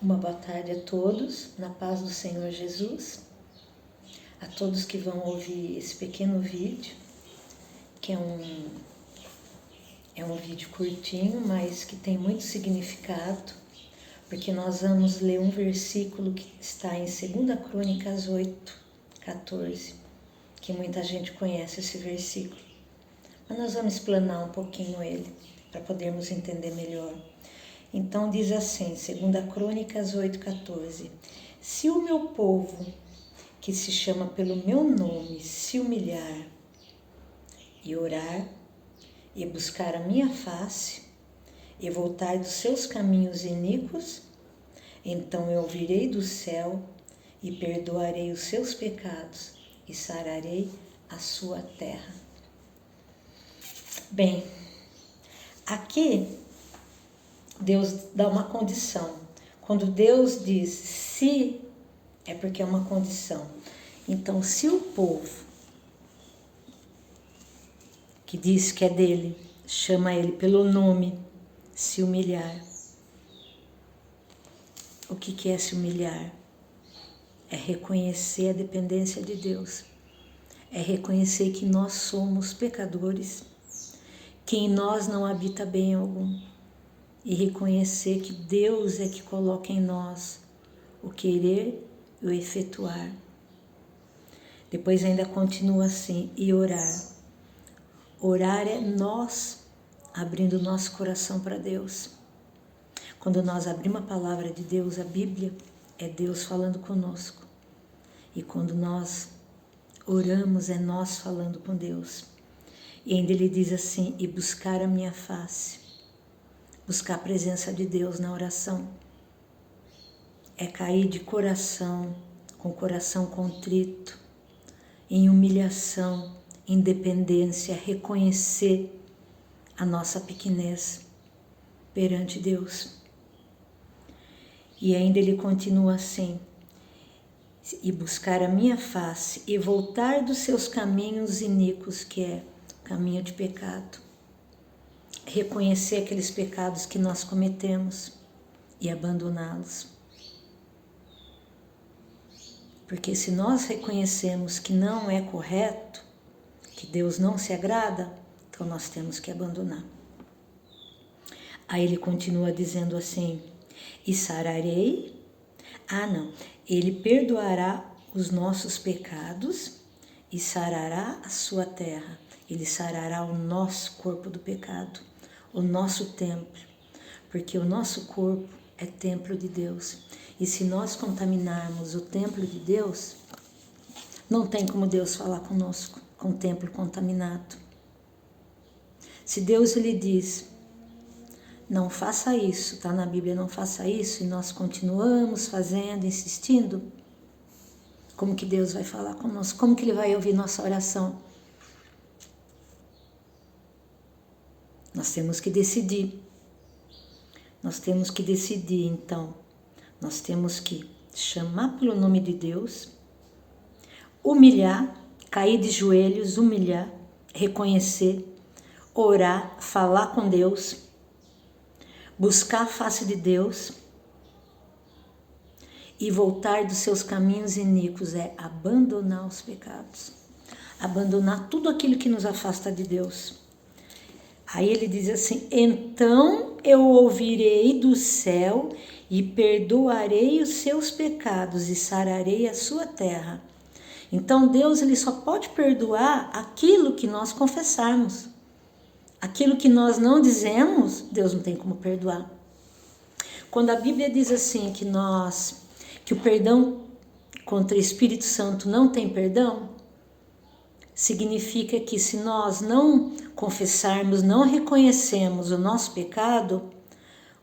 Uma boa tarde a todos, na paz do Senhor Jesus, a todos que vão ouvir esse pequeno vídeo, que é um vídeo curtinho, mas que tem muito significado, porque nós vamos ler um versículo que está em 2 Crônicas 8:14, que muita gente conhece esse versículo, mas nós vamos explanar um pouquinho ele, para podermos entender melhor. Então diz assim, 2 Crônicas 8:14, se o meu povo, que se chama pelo meu nome, se humilhar e orar, e buscar a minha face, e voltar dos seus caminhos iníquos, então eu ouvirei do céu e perdoarei os seus pecados e sararei a sua terra. Bem, aqui Deus dá uma condição. Quando Deus diz se, é porque é uma condição. Então, se o povo que diz que é dele, chama ele pelo nome, se humilhar. O que é se humilhar? É reconhecer a dependência de Deus. É reconhecer que nós somos pecadores, que em nós não habita bem algum. E reconhecer que Deus é que coloca em nós o querer e o efetuar. Depois ainda continua assim, e orar. Orar é nós abrindo nosso coração para Deus. Quando nós abrimos a palavra de Deus, a Bíblia, é Deus falando conosco. E quando nós oramos, é nós falando com Deus. E ainda ele diz assim, e buscar a minha face. Buscar a presença de Deus na oração. É cair de coração, com o coração contrito, em humilhação, em dependência, reconhecer a nossa pequenez perante Deus. E ainda ele continua assim, e buscar a minha face e voltar dos seus caminhos iníquos, que é o caminho de pecado. Reconhecer aqueles pecados que nós cometemos e abandoná-los. Porque se nós reconhecemos que não é correto, que Deus não se agrada, então nós temos que abandonar. Aí ele continua dizendo assim, e sararei, ele perdoará os nossos pecados e sarará a sua terra. Ele sarará o nosso corpo do pecado, o nosso templo, porque o nosso corpo é templo de Deus. E se nós contaminarmos o templo de Deus, não tem como Deus falar conosco com o templo contaminado. Se Deus lhe diz, não faça isso, está na Bíblia, não faça isso, e nós continuamos fazendo, insistindo, como que Deus vai falar conosco? Como que Ele vai ouvir nossa oração? Nós temos que decidir. Nós temos que decidir, então. Nós temos que chamar pelo nome de Deus, humilhar, cair de joelhos, humilhar, reconhecer, orar, falar com Deus, buscar a face de Deus e voltar dos seus caminhos iníquos, é abandonar os pecados, abandonar tudo aquilo que nos afasta de Deus. Aí ele diz assim, então eu ouvirei do céu e perdoarei os seus pecados e sararei a sua terra. Então Deus ele só pode perdoar aquilo que nós confessarmos. Aquilo que nós não dizemos, Deus não tem como perdoar. Quando a Bíblia diz assim que o perdão contra o Espírito Santo não tem perdão, significa que se nós não confessarmos, não reconhecemos o nosso pecado,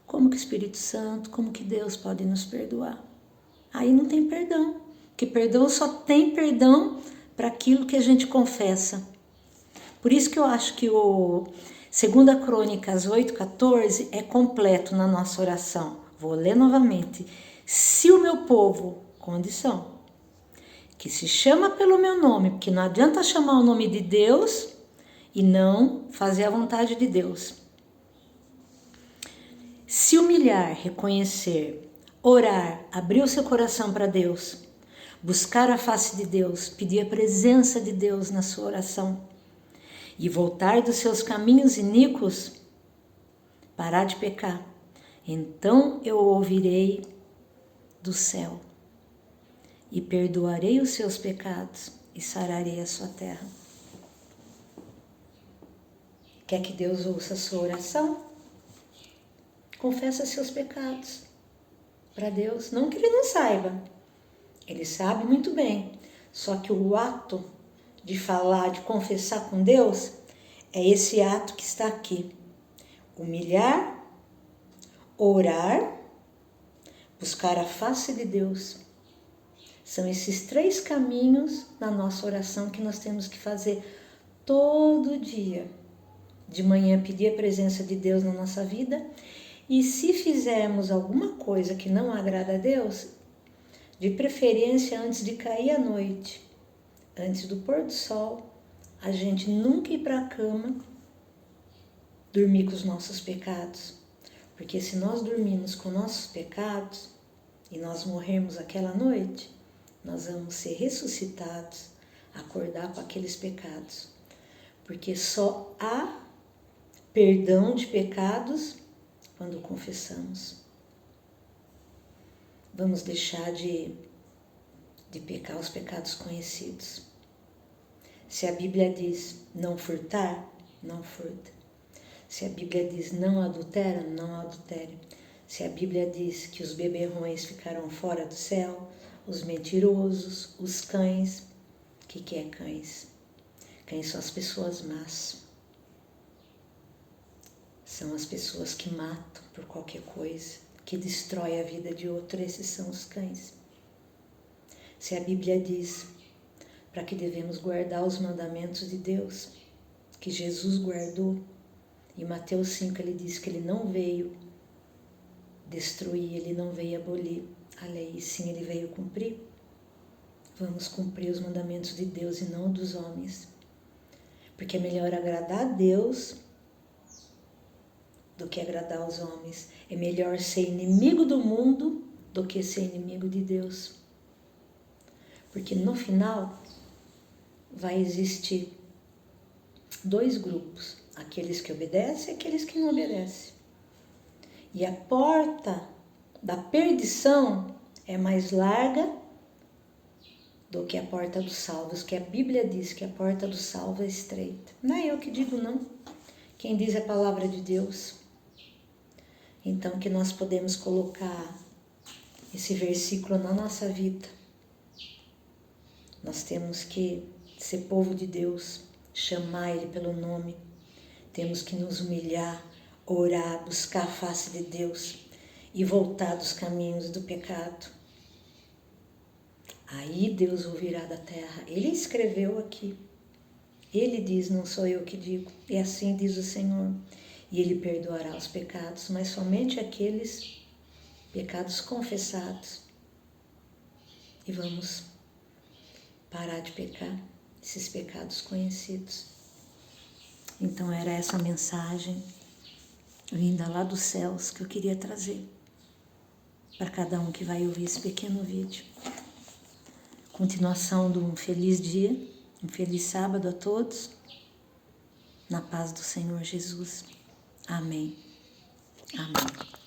como que o Espírito Santo, como que Deus pode nos perdoar? Aí não tem perdão, porque perdão só tem perdão para aquilo que a gente confessa. Por isso que eu acho que o 2 Crônicas 8:14 é completo na nossa oração. Vou ler novamente. Se o meu povo, condição, que se chama pelo meu nome, porque não adianta chamar o nome de Deus e não fazer a vontade de Deus. Se humilhar, reconhecer, orar, abrir o seu coração para Deus, buscar a face de Deus, pedir a presença de Deus na sua oração e voltar dos seus caminhos iníquos, parar de pecar, então eu ouvirei do céu e perdoarei os seus pecados e sararei a sua terra. Quer que Deus ouça a sua oração? Confessa seus pecados para Deus. Não que Ele não saiba, Ele sabe muito bem. Só que o ato de falar, de confessar com Deus, é esse ato que está aqui. Humilhar, orar, buscar a face de Deus. São esses 3 caminhos na nossa oração que nós temos que fazer todo dia. De manhã pedir a presença de Deus na nossa vida, e se fizermos alguma coisa que não agrada a Deus, de preferência antes de cair a noite, antes do pôr do sol, a gente nunca ir para a cama dormir com os nossos pecados. Porque se nós dormirmos com nossos pecados e nós morrermos aquela noite, nós vamos ser ressuscitados, acordar com aqueles pecados. Porque só há perdão de pecados quando confessamos. Vamos deixar de pecar os pecados conhecidos. Se a Bíblia diz não furtar, não furta. Se a Bíblia diz não adultera, não adultere. Se a Bíblia diz que os beberrões ficarão fora do céu, os mentirosos, os cães. O que é cães? Cães são as pessoas más. São as pessoas que matam por qualquer coisa, que destrói a vida de outro. Esses são os cães. Se a Bíblia diz para que devemos guardar os mandamentos de Deus, que Jesus guardou, em Mateus 5 ele diz que ele não veio destruir, ele não veio abolir a lei, sim, ele veio cumprir. Vamos cumprir os mandamentos de Deus e não dos homens, porque é melhor agradar a Deus do que agradar os homens. É melhor ser inimigo do mundo do que ser inimigo de Deus. Porque no final vai existir 2 grupos, aqueles que obedecem e aqueles que não obedecem. E a porta da perdição é mais larga do que a porta dos salvos, que a Bíblia diz que a porta do salvo é estreita. Não é eu que digo, não. Quem diz é a palavra de Deus. Então, que nós podemos colocar esse versículo na nossa vida. Nós temos que ser povo de Deus, chamar Ele pelo nome. Temos que nos humilhar, orar, buscar a face de Deus e voltar dos caminhos do pecado. Aí Deus ouvirá da terra. Ele escreveu aqui. Ele diz, não sou eu que digo. E assim diz o Senhor. E Ele perdoará os pecados, mas somente aqueles pecados confessados. E vamos parar de pecar esses pecados conhecidos. Então era essa mensagem vinda lá dos céus que eu queria trazer para cada um que vai ouvir esse pequeno vídeo. Continuação de um feliz dia, um feliz sábado a todos, na paz do Senhor Jesus. Amém. Amém.